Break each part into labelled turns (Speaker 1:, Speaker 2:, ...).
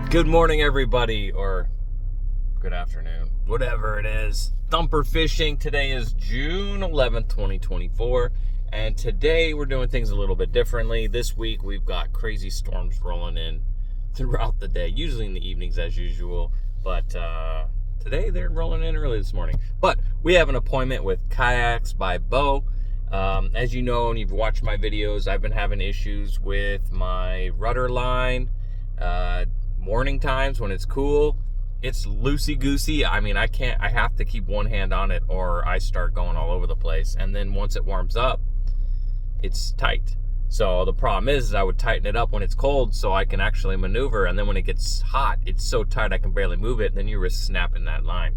Speaker 1: Good morning, everybody, or good afternoon, whatever it is. Thumpr fishing. Today is June 11th, 2024, and today we're doing things a little bit differently. This week we've got crazy storms rolling in throughout the day, usually in the evenings as usual, but today they're rolling in early this morning. But we have an appointment with Kayaks by Bo. As you know, and you've watched my videos, I've been having issues with my rudder line. Morning times when it's cool, it's loosey-goosey. I mean, I have to keep one hand on it or I start going all over the place. And then once it warms up, it's tight. So the problem is I would tighten it up when it's cold so I can actually maneuver. And then when it gets hot, it's so tight I can barely move it. And then you risk snapping that line.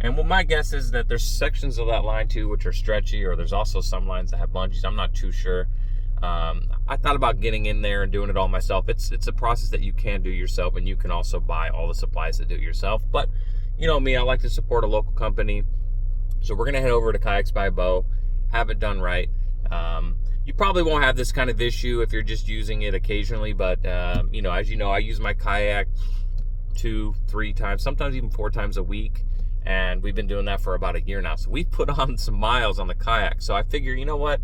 Speaker 1: And well, my guess is that there's sections of that line too which are stretchy, or there's also some lines that have bungees. I'm not too sure. I thought about getting in there and doing it all myself. It's a process that you can do yourself, and you can also buy all the supplies to do it yourself. But you know me, I like to support a local company. So we're gonna head over to Kayaks by Bo, have it done right. You probably won't have this kind of issue if you're just using it occasionally, but you know, as you know, I use my kayak 2-3 times, sometimes even 4 times a week. And we've been doing that for about a year now. So we've put on some miles on the kayak. So I figure, you know what?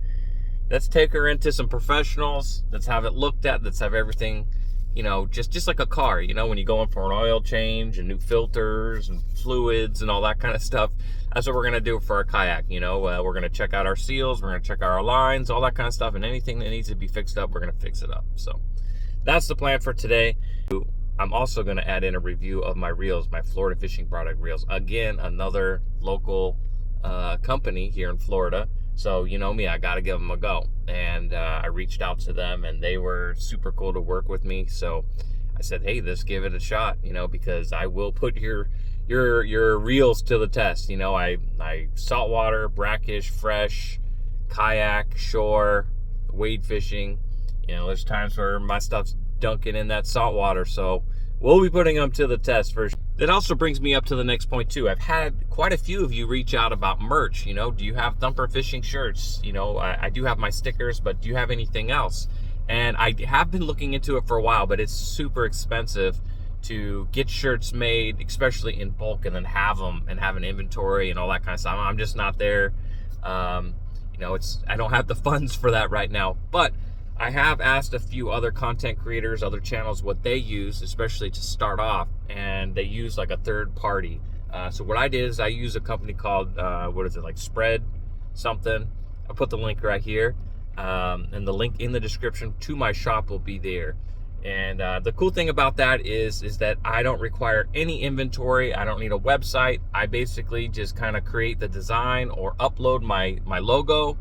Speaker 1: Let's take her into some professionals. Let's have it looked at. Let's have everything, you know, just like a car, you know, when you go in for an oil change and new filters and fluids and all that kind of stuff. That's what we're going to do for our kayak. You know, we're going to check out our seals. We're going to check out our lines, all that kind of stuff. And anything that needs to be fixed up, we're going to fix it up. So that's the plan for today. I'm also going to add in a review of my reels, my Florida fishing product reels. Again, another local company here in Florida. So, you know me, I got to give them a go. And I reached out to them, and they were super cool to work with me. So I said, hey, let's give it a shot, you know, because I will put your reels to the test. You know, I saltwater, brackish, fresh, kayak, shore, wade fishing. You know, there's times where my stuff's dunking in that saltwater. So we'll be putting them to the test for sure. That also brings me up to the next point too. I've had quite a few of you reach out about merch. You know, do you have Thumpr fishing shirts? You know, I do have my stickers, but do you have anything else? And I have been looking into it for a while, but it's super expensive to get shirts made, especially in bulk, and then have them and have an inventory and all that kind of stuff. I'm just not there. You know, I don't have the funds for that right now, but I have asked a few other content creators, other channels, what they use, especially to start off, and they use like a third party. So what I did is I use a company called, what is it, like Spread something. I'll put the link right here, and the link in the description to my shop will be there. And the cool thing about that is that I don't require any inventory. I don't need a website. I basically just kind of create the design or upload my logo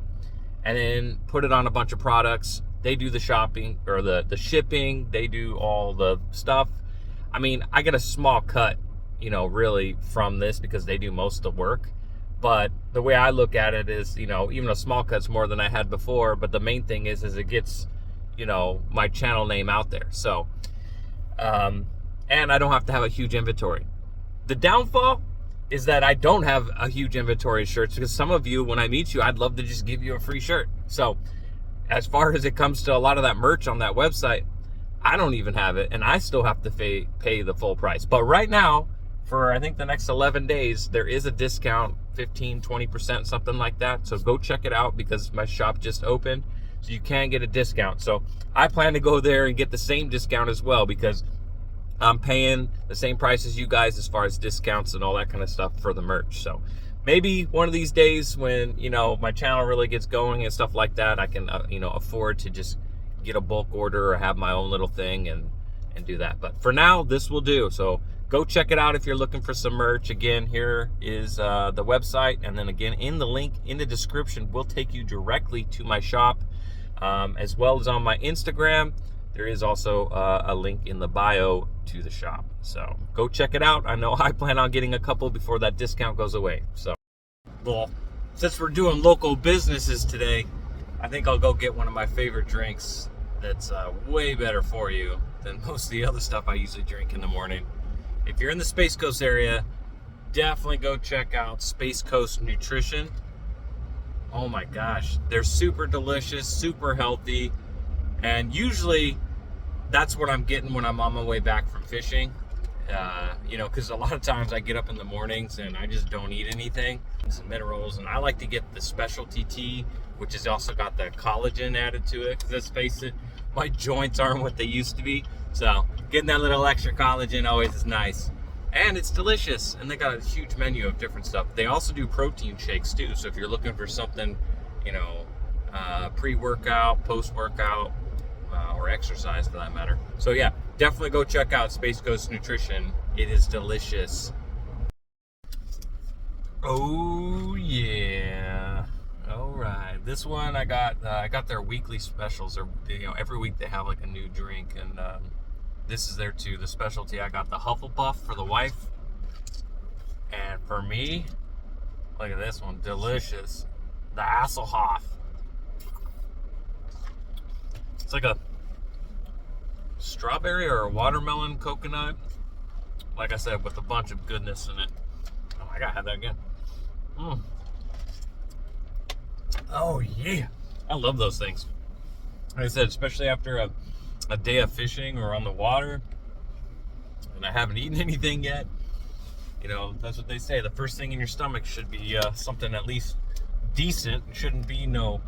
Speaker 1: and then put it on a bunch of products. They do the shopping or the shipping. They do all the stuff. I mean, I get a small cut, you know, really from this because they do most of the work. But the way I look at it is, you know, even a small cut's more than I had before. But the main thing is it gets, you know, my channel name out there. So, and I don't have to have a huge inventory. The downfall is that I don't have a huge inventory of shirts because some of you, when I meet you, I'd love to just give you a free shirt. So as far as it comes to a lot of that merch on that website, I don't even have it, and I still have to pay the full price. But right now, for I think the next 11 days, there is a discount, 15-20%, something like that. So go check it out because my shop just opened, so you can get a discount. So I plan to go there and get the same discount as well because I'm paying the same price as you guys as far as discounts and all that kind of stuff for the merch. So maybe one of these days when, you know, my channel really gets going and stuff like that, I can, you know, afford to just get a bulk order or have my own little thing and do that. But for now, this will do. So go check it out if you're looking for some merch. Again, here is the website. And then again, in the link in the description will take you directly to my shop, as well as on my Instagram. There is also a link in the bio to the shop. So go check it out. I know I plan on getting a couple before that discount goes away. So, well, since we're doing local businesses today, I think I'll go get one of my favorite drinks that's way better for you than most of the other stuff I usually drink in the morning. If you're in the Space Coast area, definitely go check out Space Coast Nutrition. Oh my gosh, they're super delicious, super healthy, and usually that's what I'm getting when I'm on my way back from fishing. You know, because a lot of times I get up in the mornings and I just don't eat anything, some minerals, and I like to get the specialty tea, which has also got the collagen added to it. Because let's face it, my joints aren't what they used to be, so getting that little extra collagen always is nice. And it's delicious, and they got a huge menu of different stuff. They also do protein shakes too, so if you're looking for something, you know, pre-workout, post-workout, or exercise for that matter. So yeah, definitely go check out Space Coast Nutrition. It is delicious. Oh yeah. All right, this one I got their weekly specials. Or, you know, every week they have like a new drink, and this is there too. The specialty, I got the Hufflepuff for the wife, and for me, look at this one, delicious. The Hasselhoff. It's like a strawberry or a watermelon coconut, like I said, with a bunch of goodness in it. Oh, I gotta have that again. Oh yeah, I love those things. Like I said, especially after a day of fishing or on the water, and I haven't eaten anything yet. You know, that's what they say. The first thing in your stomach should be something at least decent. It shouldn't be no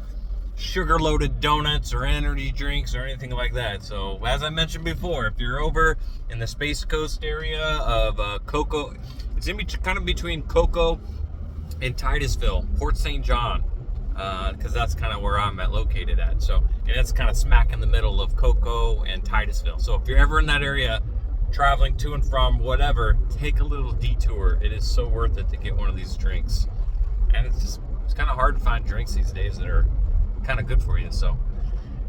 Speaker 1: sugar-loaded donuts or energy drinks or anything like that. So, as I mentioned before, if you're over in the Space Coast area of Cocoa, it's in kind of between Cocoa and Titusville, Port St. John, because that's kind of where I'm located at. So, and it's kind of smack in the middle of Cocoa and Titusville. So, if you're ever in that area, traveling to and from whatever, take a little detour. It is so worth it to get one of these drinks. And it's kind of hard to find drinks these days that are kind of good for you. So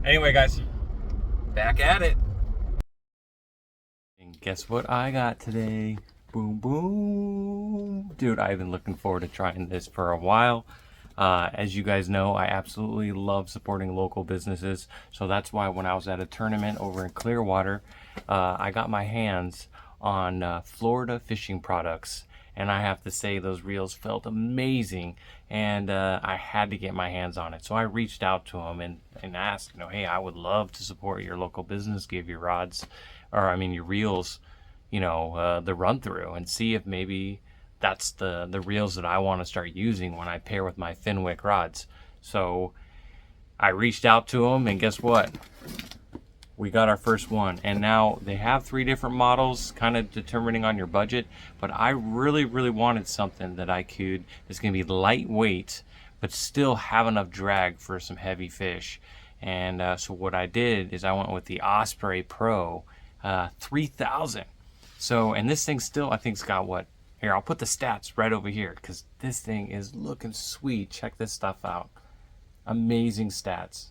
Speaker 1: anyway, guys, back at it. And guess what I got today? Boom boom, dude, I've been looking forward to trying this for a while. As you guys know, I absolutely love supporting local businesses, so that's why when I was at a tournament over in Clearwater, I got my hands on Florida fishing products. And I have to say, those reels felt amazing, and I had to get my hands on it. So I reached out to them and asked, you know, hey, I would love to support your local business, give your rods, or I mean your reels, you know, the run through, and see if maybe that's the reels that I want to start using when I pair with my Finwick rods. So I reached out to them, and guess what? We got our first one, and now they have 3 different models, kind of determining on your budget, but I really wanted something that I could, that's going to be lightweight but still have enough drag for some heavy fish. And so what I did is I went with the Osprey Pro 3000. So, and this thing still, I think's got what, here, I'll put the stats right over here, because this thing is looking sweet. Check this stuff out. Amazing stats.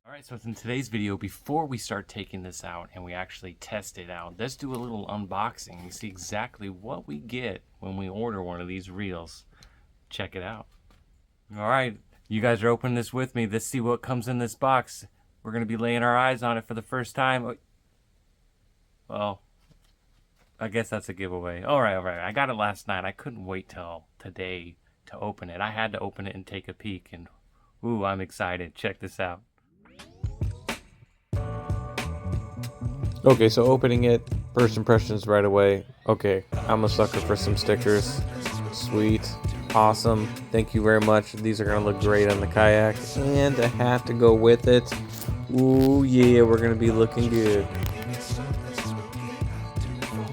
Speaker 1: Alright, so in today's video, before we start taking this out and we actually test it out, let's do a little unboxing and see exactly what we get when we order one of these reels. Check it out. Alright, you guys are opening this with me. Let's see what comes in this box. We're going to be laying our eyes on it for the first time. Well, I guess that's a giveaway. Alright, I got it last night. I couldn't wait till today to open it. I had to open it and take a peek, and ooh, I'm excited. Check this out.
Speaker 2: Okay, so opening it, first impressions right away. Okay, I'm a sucker for some stickers. Sweet, awesome, thank you very much. These are gonna look great on the kayak, and a hat to go with it. Ooh yeah, we're gonna be looking good.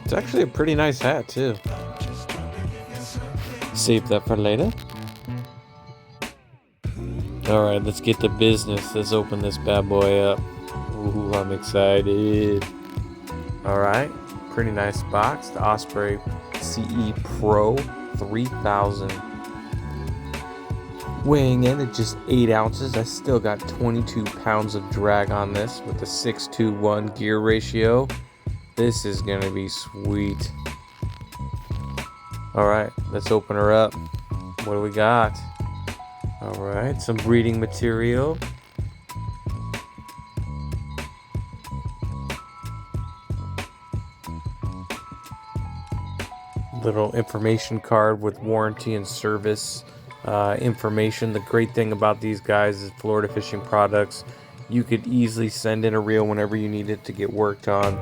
Speaker 2: It's actually a pretty nice hat too. Save that for later. Alright, let's get to business. Let's open this bad boy up. Ooh, I'm excited. Alright, pretty nice box. The Osprey CE Pro 3000. Weighing in at just 8 ounces. I still got 22 pounds of drag on this with the 6-to-1 gear ratio. This is gonna be sweet. Alright, let's open her up. What do we got? Alright, some breeding material. Little information card with warranty and service information. The great thing about these guys is Florida Fishing Products. You could easily send in a reel whenever you need it to get worked on.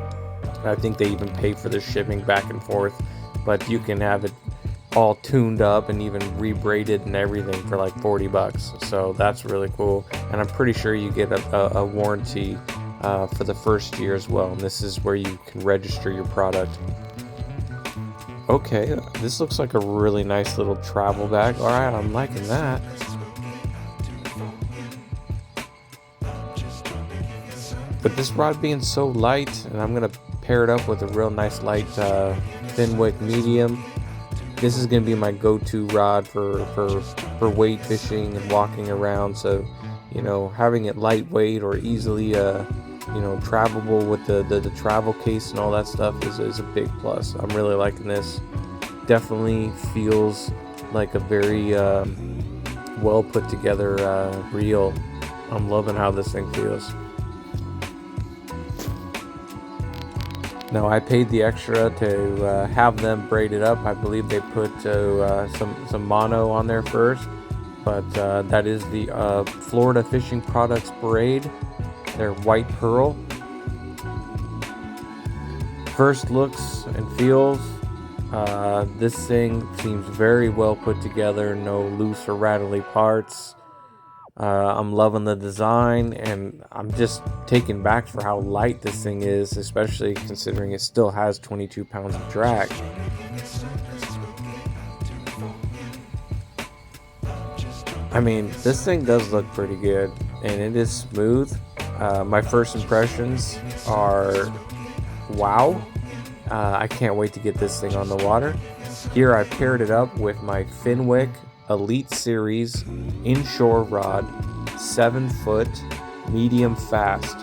Speaker 2: I think they even pay for the shipping back and forth, but you can have it all tuned up and even rebraided and everything for like $40. So that's really cool. And I'm pretty sure you get a warranty for the first year as well. And this is where you can register your product. Okay, this looks like a really nice little travel bag. All right, I'm liking that. But this rod being so light, and I'm gonna pair it up with a real nice light Fenwick medium. This is gonna be my go-to rod for weight fishing and walking around. So, you know, having it lightweight or easily travelable with the travel case and all that stuff is a big plus. I'm really liking this. Definitely feels like a very well put together reel. I'm loving how this thing feels. Now I paid the extra to have them braided up. I believe they put some mono on there first, but that is the Florida Fishing Products braid. They're white pearl. First looks and feels, this thing seems very well put together. No loose or rattly parts. I'm loving the design, and I'm just taken back for how light this thing is, especially considering it still has 22 pounds of drag. I mean, this thing does look pretty good, and it is smooth. My first impressions are wow. I can't wait to get this thing on the water. Here I paired it up with my Fenwick Elite Series inshore rod, 7-foot, medium fast.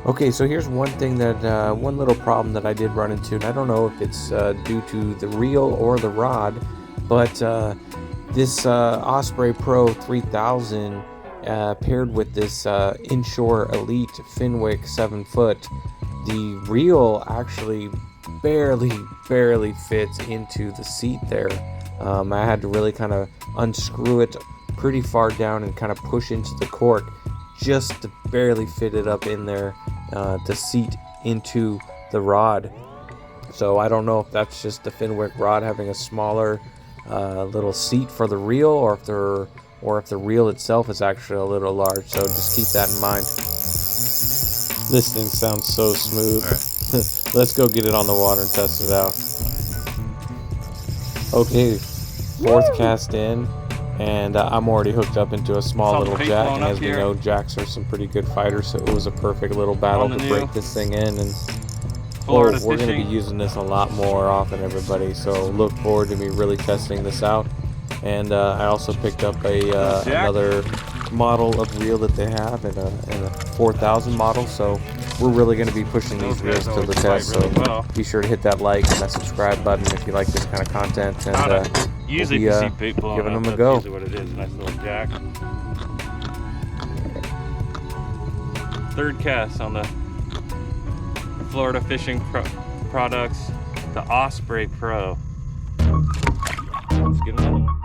Speaker 2: Okay, so here's one thing that one little problem that I did run into, and I don't know if it's due to the reel or the rod, but this Osprey Pro 3000 paired with this inshore Elite Fenwick 7-foot, the reel actually barely fits into the seat there. I had to really kind of unscrew it pretty far down and kind of push into the cork just to barely fit it up in there to seat into the rod. So I don't know if that's just the Fenwick rod having a smaller little seat for the reel, or if the reel itself is actually a little large. So just keep that in mind. This thing sounds so smooth. Let's go get it on the water and test it out. Okay, fourth cast in, and I'm already hooked up into a small little jack. And as we know, jacks are some pretty good fighters, so it was a perfect little battle to break this thing in. And we're going to be using this a lot more often, everybody. So look forward to me really testing this out. And I also picked up another model of reel that they have, in a 4000 model. So we're really going to be pushing these reels to the test. So be sure to hit that like and that subscribe button if you like this kind of content. And
Speaker 1: usually
Speaker 2: we'll be,
Speaker 1: you see bait blowing
Speaker 2: giving
Speaker 1: up,
Speaker 2: them a go.
Speaker 1: That's usually what it is. Nice little jack. Third cast on the Florida Fishing Products, the Osprey Pro. Let's get another one.